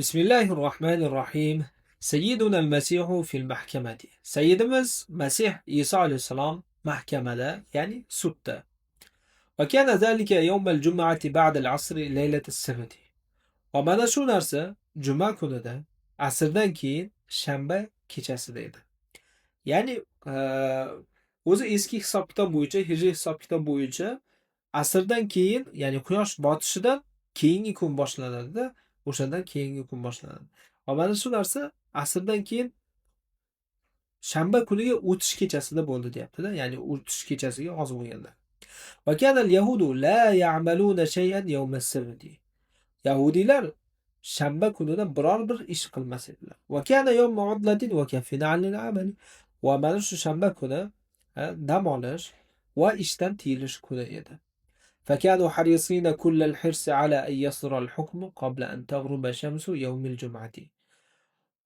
Bismillahirrohmanirrohim. Sayyidunal Masihu fil mahkamati. Sayyidimiz Masih Isa alayhissalom mahkamada, ya'ni sudda. Va kana zalika yawmal jum'ati ba'da al-'asri laylatis sabti. Va mana shu narsa juma kunida asrdan keyin shanba kechasida edi. Ya'ni o'zi eski hisob-kitob bo'yicha, hijriy hisob-kitob bo'yicha asrdan keyin, ya'ni quyosh botishidan keyingi kun boshlanadi-da, o'shandan keyingi kun boshlanadi. Va mana shu narsa asrdan keyin shanba kuniga o'tish kechasida bo'ldi deyapti-da, ya'ni o'tish kechasiga oz bo'lganda. Va kana al-yahudu la ya'maluna shay'an yawm as-sabti. Yahudiylar shanba kunida biror bir ish qilmas edilar. Va kana yawm mu'adlatin va kafina 'anil 'amali. Va mana shu shanba kuni dam olish va ishdan tiyilish kuni edi. فكانوا حريصين كل الحرص على أن يصدر الحكم قبل أن تغرب شمس يوم الجمعة.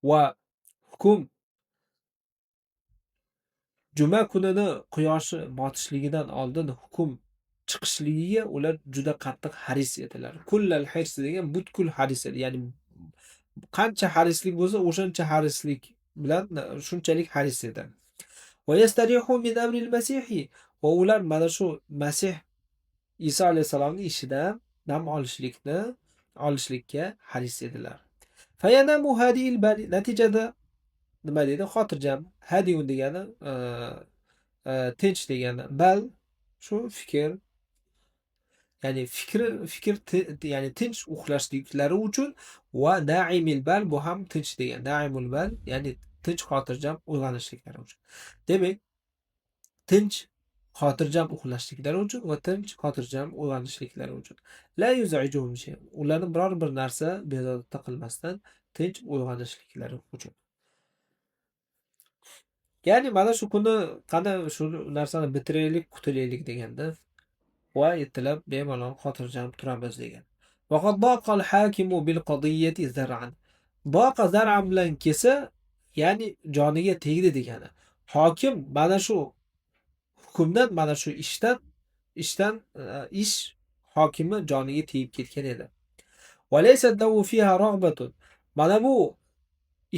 وحكم juma kunini quyoshi botishligidan oldin hukm chiqishligiga ular juda qattiq haris edilar. Kullal hirs degan butkul haris edi. Ya'ni qancha harislik bo'lsa, o'shancha harislik bilan shunchalik haris edi. Va yastarihu min amril masihi. Va ular mana shu Masih Isa alayhisalomning ishidan dam olishlikka haris edilar. Fayanamu hadil bal, natijada nima deydi? Xotirjam. Hadiyun degani tinch degani. Bal shu fikr, ya'ni fikr ya'ni tinch uxlashliklari uchun, va naimil bal bu ham tinch degan. Naimul bal ya'ni tinch xotirjam uyg'onishliklari uchun. Demak, tinch xotirjam uxlashliklari uchun va tinch xotirjam uyg'onishliklari uchun. La yuza'ijuhum shay. Ularni biror bir narsa bezovta qilmasdan tinch uyg'onishliklari uchun. Ya'ni mana shu kuni qani shu narsani bitiraylik, qutulaylik deganda, va ertalab bemalol xotirjam turamiz degan. Va qad baqa al-hakimu bil qadiyyati zar'an. Baqa zar'an bilan kelsa, ya'ni joniga tegdi degani. Hokim mana shu hukmdan, mana shu ish hokimi joniga tegib ketgan edi. Va laysa lahu fiha ragbatun. Mana bu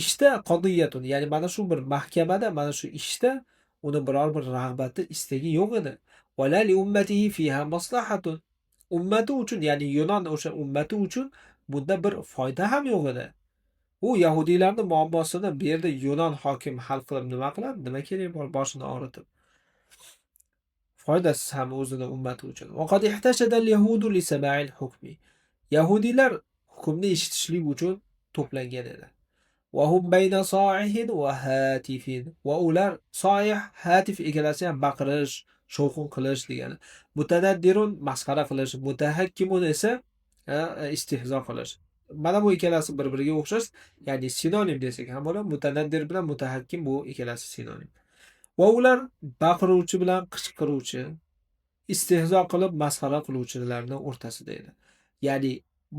ishda qodiyatun, ya'ni mana shu bir mahkamada, mana shu ishda uni biror bir rag'bati, istagi yo'q edi. Va la li ummatihi fiha maslahatun. Ummati uchun, ya'ni Yunon o'sha ummati uchun bunda bir foyda ham yo'q edi. U yahudiylarning muammosini bu yerda Yunon hokim hal qilib nima qiladi? Nima kerak bor boshini og'ritib? Foydasiz ham o'zini ummati uchun. Va qad ihtashada al-yahudu li sama'il hukmi. Yahudiylar hukmni eshitishlik uchun to'plangan edi. Va hum bayna so'ihin va hatifin. Va ular soih, hatif egalasi ham baqirish, shovqin qilish degani. Mutanaddirun masxara qilish, mutahakkimun esa istihzo qilish. Mana bu ikkalasi bir-biriga o'xshash, ya'ni sinonim desak ham bo'ladi. Mutanaddir bilan mutahakkim bu ikkalasi sinonim. Va ular baqiruvchi bilan qichqiruvchi, istihzo qilib masxara qiluvchilarning o'rtasida edi. Ya'ni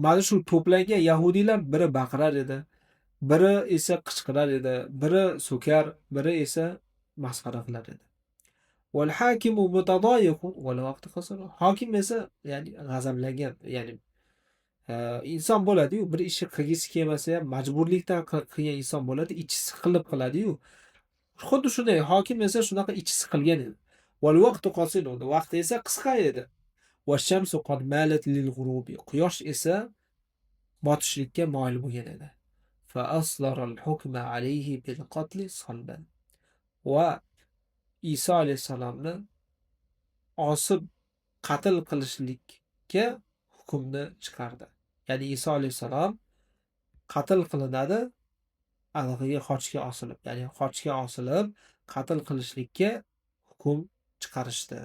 mana shu to'plangan yahudiylar biri baqirar edi, biri esa qichqirar edi, biri so'kar, biri esa masxara qilar edi. Wal hakimu mutadayiqun wal vaqti qasir. Hokim esa ya'ni g'azablangan, ya'ni inson bo'ladi-yu, bir ishni qilgisi kelmasa ham majburlikdan qilgan inson bo'ladi, ichi siqilib qiladi-yu. Xuddi shunday hokim esa shunaqa ichi siqilgan edi. Wal vaqtu qasir, vaqt esa qisqa edi. Va shamsu qad malat lil ghurubi. Quyosh esa botishlikka moyil bo'lgan edi. Fa aslara al-hukma alayhi bil qatl salban. Va Isa alayhisalomni osib qatl qilishlikka hukmni chiqardi. Ya'ni Isa alayhisalom qatl qilinadi, aniqiga xochga osilib, ya'ni xochga osilib qatl qilishlikka hukm chiqarishdi.